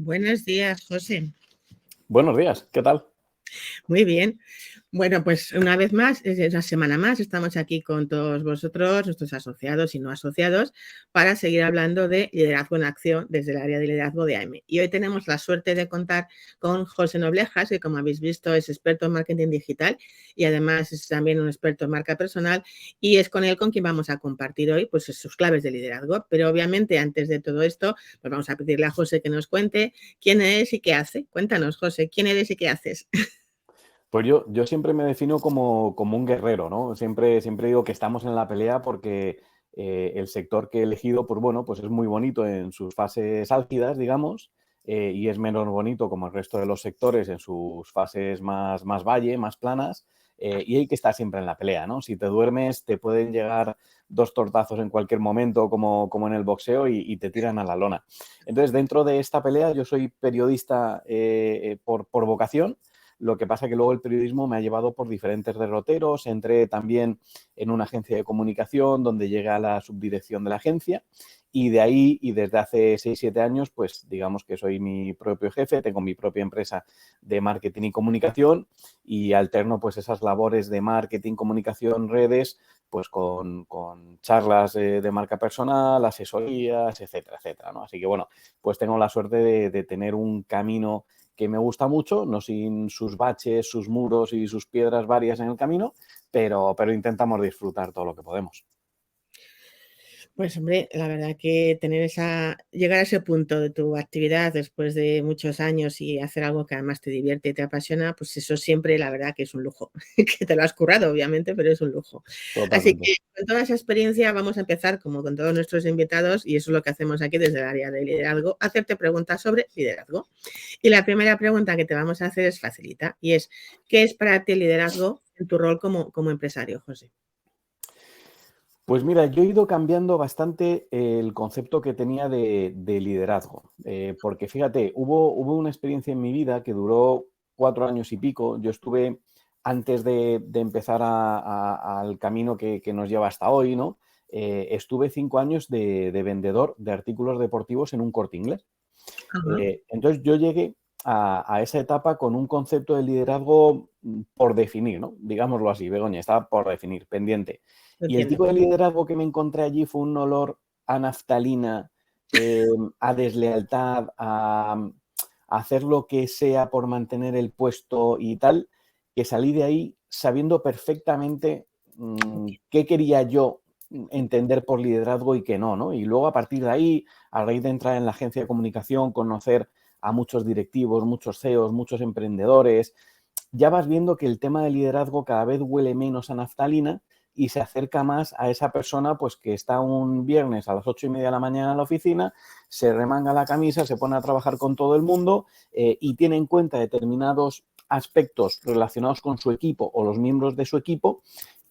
Buenos días, José. Buenos días, ¿qué tal? Muy bien. Bueno, pues una vez más, es una semana más, estamos aquí con todos vosotros, nuestros asociados y no asociados, para seguir hablando de liderazgo en acción desde el área de liderazgo de AIME. Y hoy tenemos la suerte de contar con José Noblejas, que como habéis visto es experto en marketing digital y además es también un experto en marca personal, y es con él con quien vamos a compartir hoy pues sus claves de liderazgo. Pero obviamente antes de todo esto, pues vamos a pedirle a José que nos cuente quién es y qué hace. Cuéntanos, José, ¿quién eres y qué haces? Pues yo siempre me defino como un guerrero, ¿no? Siempre digo que estamos en la pelea porque el sector que he elegido, pues bueno, pues es muy bonito en sus fases álgidas, digamos, y es menos bonito como el resto de los sectores en sus fases más valle, más planas, y hay que estar siempre en la pelea, ¿no? Si te duermes, te pueden llegar dos tortazos en cualquier momento, como en el boxeo, y te tiran a la lona. Entonces, dentro de esta pelea, yo soy periodista por vocación. Lo que pasa que luego el periodismo me ha llevado por diferentes derroteros. Entré también en una agencia de comunicación donde llegué a la subdirección de la agencia y de ahí y desde hace 6-7 años, pues digamos que soy mi propio jefe, tengo mi propia empresa de marketing y comunicación y alterno pues esas labores de marketing, comunicación, redes, pues con charlas de marca personal, asesorías, etcétera, etcétera, ¿no? Así que bueno, pues tengo la suerte de tener un camino que me gusta mucho, no sin sus baches, sus muros y sus piedras varias en el camino, pero intentamos disfrutar todo lo que podemos. Pues hombre, la verdad que llegar a ese punto de tu actividad después de muchos años y hacer algo que además te divierte y te apasiona, pues eso siempre la verdad que es un lujo, que te lo has currado obviamente, pero es un lujo. Así Totalmente. que con toda esa experiencia vamos a empezar como con todos nuestros invitados y eso es lo que hacemos aquí desde el área de liderazgo, hacerte preguntas sobre liderazgo. Y la primera pregunta que te vamos a hacer es facilita y es, ¿qué es para ti el liderazgo en tu rol como empresario, José? Pues mira, yo he ido cambiando bastante el concepto que tenía de liderazgo, porque fíjate, hubo una experiencia en mi vida que duró 4 años y pico. Yo estuve, antes de empezar al camino que nos lleva hasta hoy, ¿no? Estuve 5 años de vendedor de artículos deportivos en un Corte Inglés. Ajá, Entonces yo llegué a esa etapa con un concepto de liderazgo por definir, ¿no? Digámoslo así, Begoña, estaba por definir, pendiente. lo Y el entiendo. tipo de liderazgo que me encontré allí fue un olor a naftalina, a deslealtad, a hacer lo que sea por mantener el puesto y tal, que salí de ahí sabiendo perfectamente qué quería yo entender por liderazgo y qué no, ¿no? Y luego a partir de ahí, a raíz de entrar en la agencia de comunicación, conocer a muchos directivos, muchos CEOs, muchos emprendedores, ya vas viendo que el tema de liderazgo cada vez huele menos a naftalina y se acerca más a esa persona pues que está un viernes a las 8:30 de la mañana en la oficina, se remanga la camisa, se pone a trabajar con todo el mundo y tiene en cuenta determinados aspectos relacionados con su equipo o los miembros de su equipo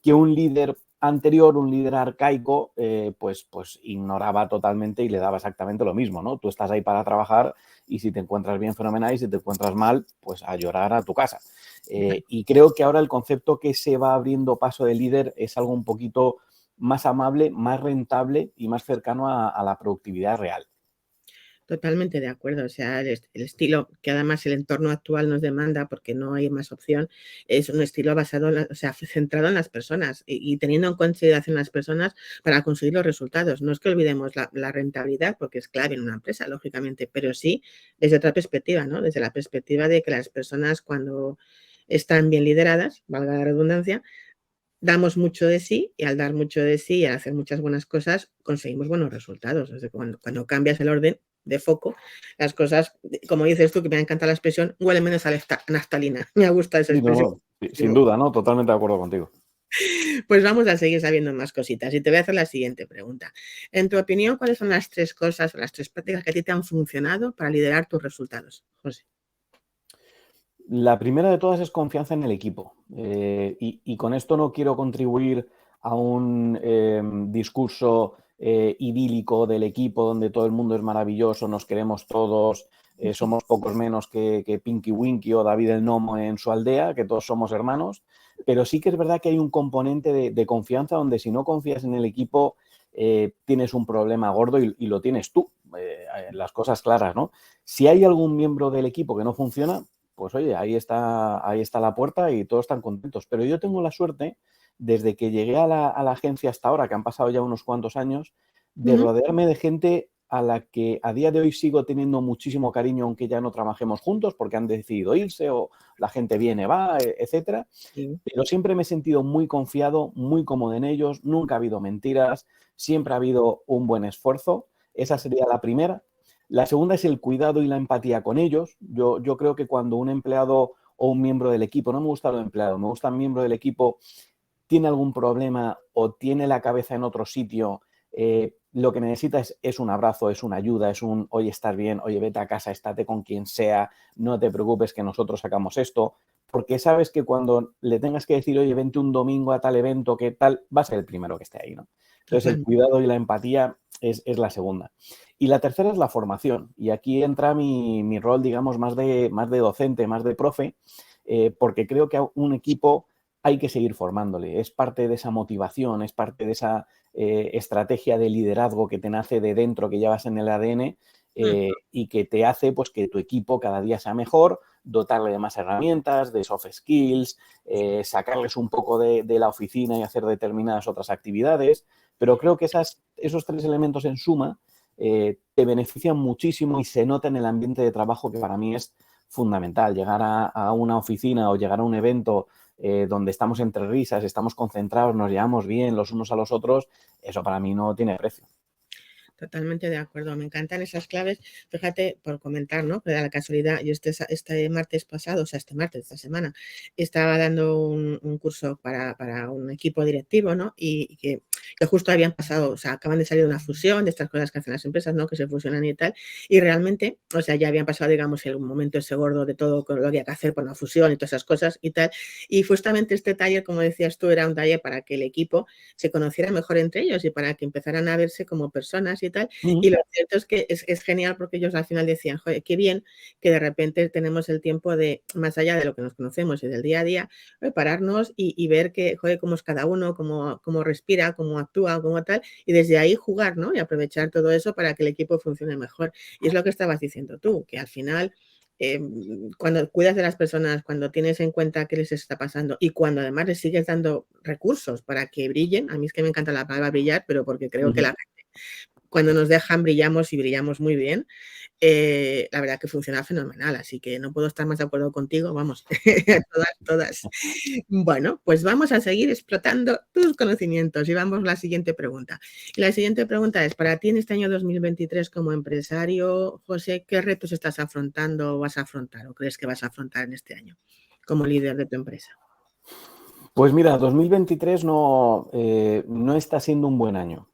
que un líder anterior, un líder arcaico, pues ignoraba totalmente y le daba exactamente lo mismo, ¿no? Tú estás ahí para trabajar y si te encuentras bien, fenomenal, y si te encuentras mal, pues a llorar a tu casa. Y creo que ahora el concepto que se va abriendo paso de líder es algo un poquito más amable, más rentable y más cercano a la productividad real. Totalmente de acuerdo. O sea, el estilo que además el entorno actual nos demanda, porque no hay más opción, es un estilo basado, o sea, centrado en las personas y teniendo en consideración las personas para conseguir los resultados. No es que olvidemos la rentabilidad, porque es clave en una empresa, lógicamente, pero sí desde otra perspectiva, ¿no? Desde la perspectiva de que las personas cuando están bien lideradas, valga la redundancia, damos mucho de sí y al dar mucho de sí y al hacer muchas buenas cosas conseguimos buenos resultados. O sea, cuando cambias el orden de foco, las cosas, como dices tú, que me encanta la expresión, huele menos a naftalina. Me gusta esa Sí, no, expresión. no, sin duda, ¿no? Totalmente de acuerdo contigo. Pues vamos a seguir sabiendo más cositas y te voy a hacer la siguiente pregunta. En tu opinión, ¿cuáles son las tres cosas o las tres prácticas que a ti te han funcionado para liderar tus resultados, José? La primera de todas es confianza en el equipo. Y con esto no quiero contribuir a un discurso idílico del equipo donde todo el mundo es maravilloso, nos queremos todos, somos pocos menos que Pinky Winky o David el Nomo en su aldea, que todos somos hermanos. Pero sí que es verdad que hay un componente de confianza donde si no confías en el equipo tienes un problema gordo y lo tienes tú. las cosas claras, ¿no? Si hay algún miembro del equipo que no funciona, pues oye, ahí está la puerta y todos están contentos. Pero yo tengo la suerte, desde que llegué a la agencia hasta ahora, que han pasado ya unos cuantos años, de Ujú. rodearme de gente a la que a día de hoy sigo teniendo muchísimo cariño, aunque ya no trabajemos juntos porque han decidido irse o la gente viene, va, etcétera. Sí, Pero siempre me he sentido muy confiado, muy cómodo en ellos, nunca ha habido mentiras, siempre ha habido un buen esfuerzo. Esa sería la primera. La segunda es el cuidado y la empatía con ellos. Yo creo que cuando un empleado o un miembro del equipo, no me gusta el empleado, me gusta el miembro del equipo, tiene algún problema o tiene la cabeza en otro sitio, lo que necesita es un abrazo, es una ayuda, es un, oye, estás bien, oye, vete a casa, estate con quien sea, no te preocupes que nosotros sacamos esto, porque sabes que cuando le tengas que decir, oye, vente un domingo a tal evento, que tal, va a ser el primero que esté ahí, ¿no? Entonces, el totalmente. cuidado y la empatía es la segunda. Y la tercera es la formación. Y aquí entra mi rol, digamos, más de docente, más de profe, porque creo que a un equipo hay que seguir formándole. Es parte de esa motivación, es parte de esa estrategia de liderazgo que te nace de dentro, que llevas en el ADN Mm. y que te hace pues, que tu equipo cada día sea mejor, dotarle de más herramientas, de soft skills, sacarles un poco de la oficina y hacer determinadas otras actividades. Pero creo que esos tres elementos en suma te benefician muchísimo y se nota en el ambiente de trabajo, que para mí es fundamental. Llegar a una oficina o llegar a un evento donde estamos entre risas, estamos concentrados, nos llevamos bien los unos a los otros, eso para mí no tiene precio. Totalmente de acuerdo, me encantan esas claves. Fíjate, por comentar, ¿no? Que da la casualidad, yo este martes pasado, o sea, este martes, esta semana, estaba dando un curso para un equipo directivo, ¿no? Y que justo habían pasado, o sea, acaban de salir de una fusión, de estas cosas que hacen las empresas, ¿no? Que se fusionan y tal. Y realmente, o sea, ya habían pasado, digamos, el momento ese gordo de todo con lo que había que hacer por una fusión y todas esas cosas y tal. Y justamente este taller, como decías tú, era un taller para que el equipo se conociera mejor entre ellos y para que empezaran a verse como personas y tal. Mm. Y lo cierto es que es genial porque ellos al final decían, joder, qué bien que de repente tenemos el tiempo de, más allá de lo que nos conocemos y del día a día, pararnos y ver que, joder, cómo es cada uno, cómo respira, cómo actúa, cómo tal, y desde ahí jugar, ¿no? Y aprovechar todo eso para que el equipo funcione mejor. Y es lo que estabas diciendo tú, que al final cuando cuidas de las personas, cuando tienes en cuenta qué les está pasando y cuando además les sigues dando recursos para que brillen, a mí es que me encanta la palabra brillar, pero porque creo que Ujú. la gente, cuando nos dejan brillamos y brillamos muy bien, la verdad que funciona fenomenal, así que no puedo estar más de acuerdo contigo, vamos, todas, todas. Bueno, pues vamos a seguir explotando tus conocimientos y vamos a la siguiente pregunta. Y la siguiente pregunta es, para ti en este año 2023 como empresario, José, ¿qué retos estás afrontando o vas a afrontar o crees que vas a afrontar en este año como líder de tu empresa? Pues mira, 2023 no está siendo un buen año.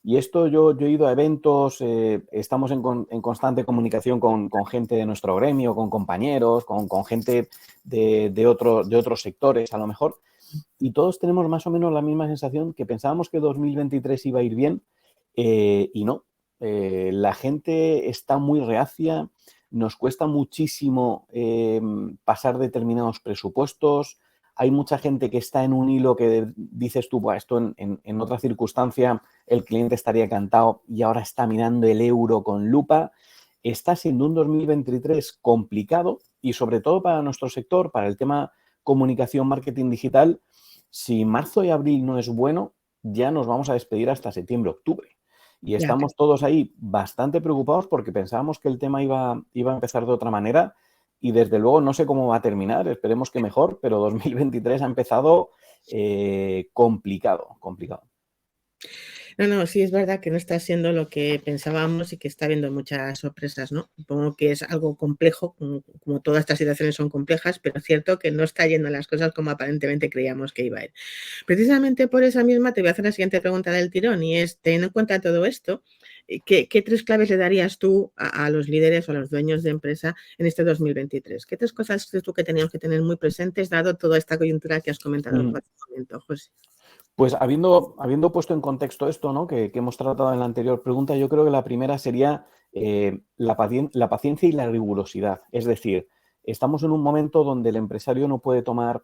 Y esto yo he ido a eventos, estamos en constante comunicación con gente de nuestro gremio, con compañeros, con gente de otros sectores a lo mejor. Y todos tenemos más o menos la misma sensación, que pensábamos que 2023 iba a ir bien y no. La gente está muy reacia, nos cuesta muchísimo pasar determinados presupuestos. Hay mucha gente que está en un hilo que dices tú, "Buah, esto en otra circunstancia el cliente estaría encantado y ahora está mirando el euro con lupa". Está siendo un 2023 complicado y sobre todo para nuestro sector, para el tema comunicación, marketing digital. Si marzo y abril no es bueno, ya nos vamos a despedir hasta septiembre, octubre. Y Ya. estamos todos ahí bastante preocupados porque pensábamos que el tema iba a empezar de otra manera y desde luego no sé cómo va a terminar, esperemos que mejor, pero 2023 ha empezado complicado, complicado. No, no, sí es verdad que no está siendo lo que pensábamos y que está habiendo muchas sorpresas, ¿no? Supongo que es algo complejo, como todas estas situaciones son complejas, pero es cierto que no está yendo las cosas como aparentemente creíamos que iba a ir. Precisamente por esa misma te voy a hacer la siguiente pregunta del tirón y es, teniendo en cuenta todo esto, ¿qué tres claves le darías tú a los líderes o a los dueños de empresa en este 2023? ¿Qué tres cosas crees tú que teníamos que tener muy presentes dado toda esta coyuntura que has comentado tú Mm. hace un momento, José? Pues habiendo puesto en contexto esto, ¿no? que hemos tratado en la anterior pregunta, yo creo que la primera sería la paciencia y la rigurosidad. Es decir, estamos en un momento donde el empresario no puede tomar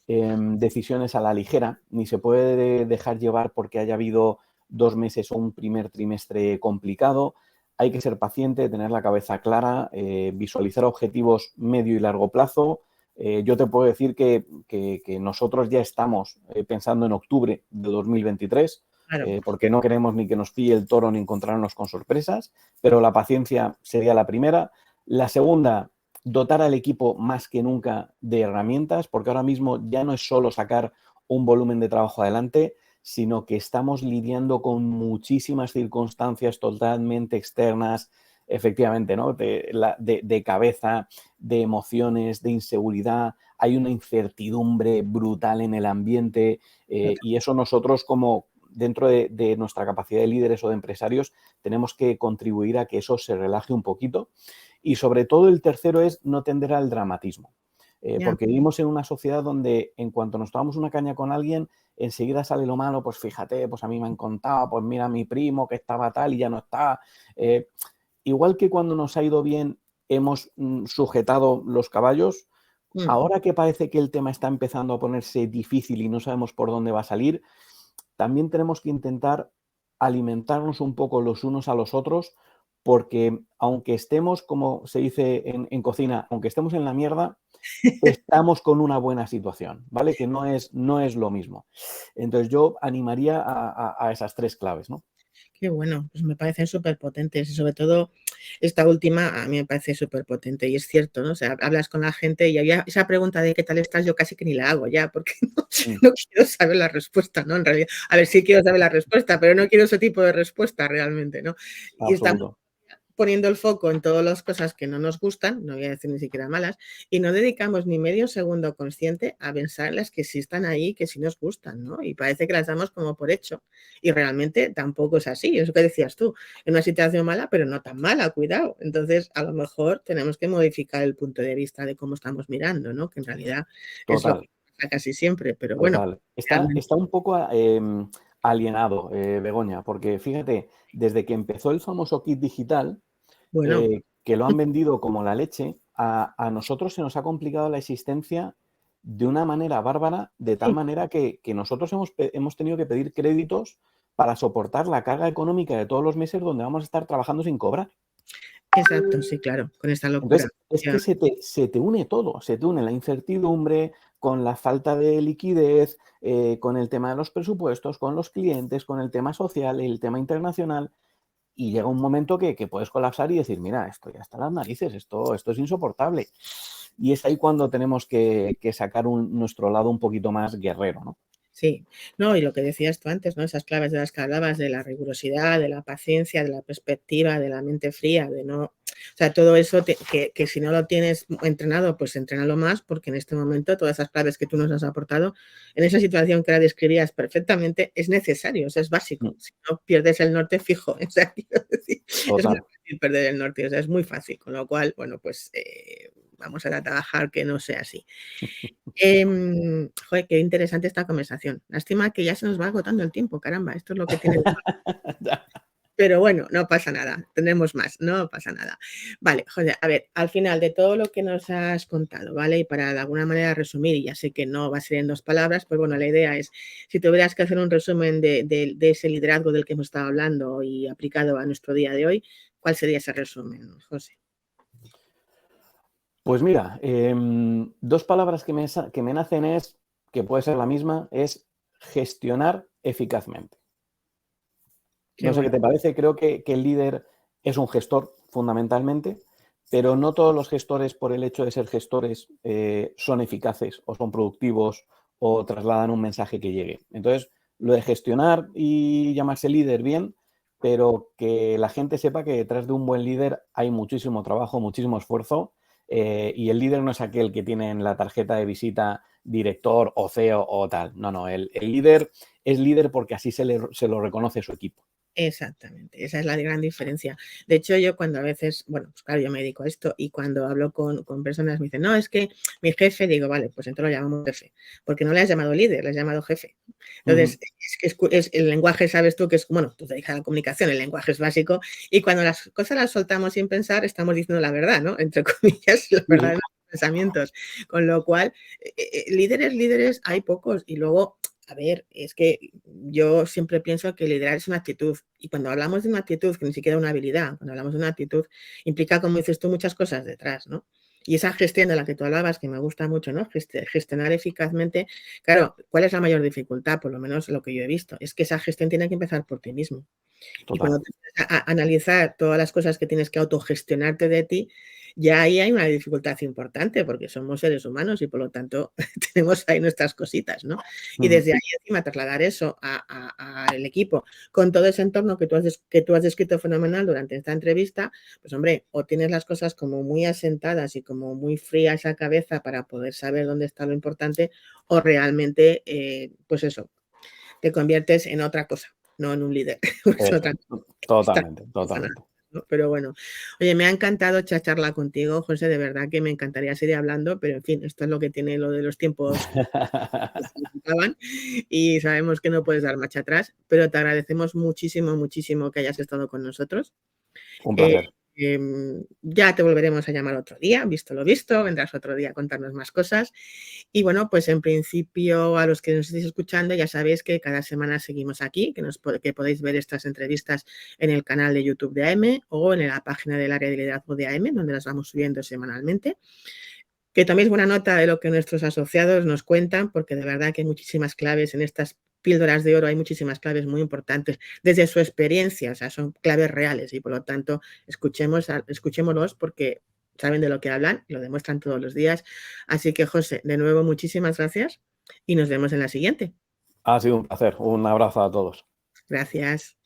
decisiones a la ligera, ni se puede dejar llevar porque haya habido 2 meses o un primer trimestre complicado. Hay que ser paciente, tener la cabeza clara, visualizar objetivos medio y largo plazo. Yo te puedo decir que nosotros ya estamos pensando en octubre de 2023, Claro, porque no queremos ni que nos pille el toro ni encontrarnos con sorpresas, pero la paciencia sería la primera. La segunda, dotar al equipo más que nunca de herramientas, porque ahora mismo ya no es solo sacar un volumen de trabajo adelante, sino que estamos lidiando con muchísimas circunstancias totalmente externas, efectivamente, ¿no? De cabeza, de emociones, de inseguridad. Hay una incertidumbre brutal en el ambiente y eso nosotros como dentro de nuestra capacidad de líderes o de empresarios tenemos que contribuir a que eso se relaje un poquito. Y sobre todo el tercero es no tender al dramatismo. ya. Porque vivimos en una sociedad donde en cuanto nos tomamos una caña con alguien, enseguida sale lo malo, pues fíjate, pues a mí me han contado, pues mira a mi primo que estaba tal y ya no está. Igual que cuando nos ha ido bien hemos sujetado los caballos, Mm. ahora que parece que el tema está empezando a ponerse difícil y no sabemos por dónde va a salir, también tenemos que intentar alimentarnos un poco los unos a los otros, porque aunque estemos, como se dice en cocina, aunque estemos en la mierda, estamos con una buena situación, ¿vale? Que no es lo mismo. Entonces yo animaría a esas 3 claves, ¿no? Qué bueno, pues me parecen súper potentes y sobre todo esta última a mí me parece súper potente y es cierto, ¿no? O sea, hablas con la gente y había esa pregunta de ¿qué tal estás? Yo casi que ni la hago ya porque no, Mm, no quiero saber la respuesta, ¿no? En realidad, a ver, sí quiero saber la respuesta, pero no quiero ese tipo de respuesta realmente, ¿no? Y estamos absoluto. poniendo el foco en todas las cosas que no nos gustan, no voy a decir ni siquiera malas, y no dedicamos ni medio segundo consciente a pensar en las que sí están ahí, que sí nos gustan, ¿no? Y parece que las damos como por hecho. Y realmente tampoco es así, eso que decías tú, en una situación mala, pero no tan mala, cuidado. Entonces, a lo mejor tenemos que modificar el punto de vista de cómo estamos mirando, ¿no? Que en realidad es lo Total, que pasa casi siempre, pero bueno, total. realmente, Está un poco alienado, Begoña, porque fíjate, desde que empezó el famoso kit digital, bueno, que lo han vendido como la leche, a nosotros se nos ha complicado la existencia de una manera bárbara, de tal sí, manera que nosotros hemos tenido que pedir créditos para soportar la carga económica de todos los meses donde vamos a estar trabajando sin cobrar. exacto, sí, claro, con esta locura. Entonces, es que se te une todo, se te une la incertidumbre con la falta de liquidez, con el tema de los presupuestos, con los clientes, con el tema social, el tema internacional, y llega un momento que puedes colapsar y decir, mira, esto ya está a las narices, esto es insoportable. Y es ahí cuando tenemos que sacar nuestro lado un poquito más guerrero, ¿no? Sí, no, y lo que decías tú antes, ¿no? Esas claves de las que hablabas, de la rigurosidad, de la paciencia, de la perspectiva, de la mente fría, de no, o sea, todo eso que si no lo tienes entrenado, pues entrénalo más, porque en este momento todas esas claves que tú nos has aportado, en esa situación que ahora describías perfectamente, es necesario, o sea, es básico. Mm, Si no pierdes el norte fijo, o sea, quiero decir, es muy total. fácil perder el norte, o sea, es muy fácil, con lo cual, bueno, pues vamos a trabajar que no sea así. Joder, qué interesante esta conversación. Lástima que ya se nos va agotando el tiempo, caramba, esto es lo que tiene de malo. Pero bueno, no pasa nada, tendremos más, no pasa nada. Vale, José, a ver, al final de todo lo que nos has contado, ¿vale? Y para de alguna manera resumir, y ya sé que no va a ser en 2 palabras, pues bueno, la idea es, si tuvieras que hacer un resumen de ese liderazgo del que hemos estado hablando y aplicado a nuestro día de hoy, ¿cuál sería ese resumen, José? Pues mira, 2 palabras que me nacen es, que puede ser la misma, es gestionar eficazmente. Qué No sé qué bueno, te parece, creo que el líder es un gestor fundamentalmente, pero no todos los gestores, por el hecho de ser gestores, son eficaces o son productivos o trasladan un mensaje que llegue. Entonces, lo de gestionar y llamarse líder, bien, pero que la gente sepa que detrás de un buen líder hay muchísimo trabajo, muchísimo esfuerzo, y el líder no es aquel que tiene en la tarjeta de visita director o CEO o tal. No, no, el líder es líder porque así se lo reconoce su equipo. exactamente, esa es la gran diferencia. De hecho, yo cuando a veces, bueno, pues claro, yo me dedico a esto y cuando hablo con personas me dicen, no, es que mi jefe, digo, vale, pues entonces lo llamamos jefe, porque no le has llamado líder, le has llamado jefe. Entonces, Ujú. el lenguaje, sabes tú que es, bueno, tú te dedicas a la comunicación, el lenguaje es básico y cuando las cosas las soltamos sin pensar, estamos diciendo la verdad, ¿no? Entre comillas, la Sí, verdad sí. de nuestros pensamientos. Con lo cual, líderes hay pocos y luego a ver, es que yo siempre pienso que liderar es una actitud. Y cuando hablamos de una actitud, que ni siquiera una habilidad, cuando hablamos de una actitud, implica, como dices tú, muchas cosas detrás, ¿no? Y esa gestión de la que tú hablabas, que me gusta mucho, ¿no? Gestionar eficazmente. Claro, ¿cuál es la mayor dificultad? Por lo menos lo que yo he visto, es que esa gestión tiene que empezar por ti mismo. Y Total. cuando te empiezas a analizar todas las cosas que tienes que autogestionarte de ti, ya ahí hay una dificultad importante, porque somos seres humanos y por lo tanto tenemos ahí nuestras cositas, ¿no? Y Ujú. desde ahí encima trasladar eso al equipo con todo ese entorno que tú has descrito fenomenal durante esta entrevista, pues hombre, o tienes las cosas como muy asentadas y como muy fría esa cabeza para poder saber dónde está lo importante, o realmente, pues eso, te conviertes en otra cosa, no en un líder. Es Eso, otra totalmente, cosa, totalmente. ¿no? Pero bueno, oye, me ha encantado charla contigo, José, de verdad que me encantaría seguir hablando, pero en fin, esto es lo que tiene lo de los tiempos que se acaban y sabemos que no puedes dar marcha atrás, pero te agradecemos muchísimo, muchísimo que hayas estado con nosotros. Un Eh, placer. ya te volveremos a llamar otro día, visto lo visto, vendrás otro día a contarnos más cosas. Y bueno, pues en principio a los que nos estéis escuchando ya sabéis que cada semana seguimos aquí, que podéis ver estas entrevistas en el canal de YouTube de AM o en la página del área de liderazgo de AM, donde las vamos subiendo semanalmente. Que toméis buena nota de lo que nuestros asociados nos cuentan, porque de verdad que hay muchísimas claves en estas píldoras de oro, hay muchísimas claves muy importantes desde su experiencia, o sea, son claves reales y por lo tanto escuchémoslos porque saben de lo que hablan y lo demuestran todos los días. Así que, José, de nuevo, muchísimas gracias y nos vemos en la siguiente. Ha sido un placer. Un abrazo a todos. Gracias.